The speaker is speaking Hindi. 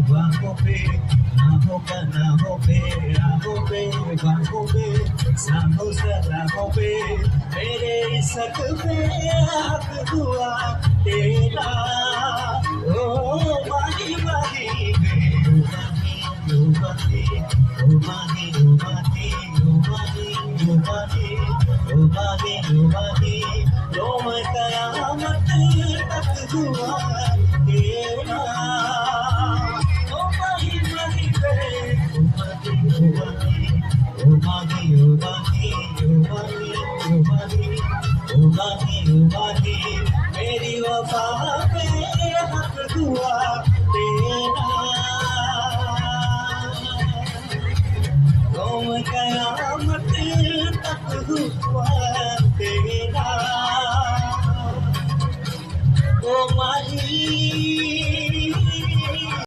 बाहों पे आहों का ना हो पे आहों पे बाहों पे साहों सलाहों पे मेरे इसक पे हक हुआ तेरा ओ माही माही ओ माही ओ माही ओ माही ओ माही ओ माही ओ माही ओ माही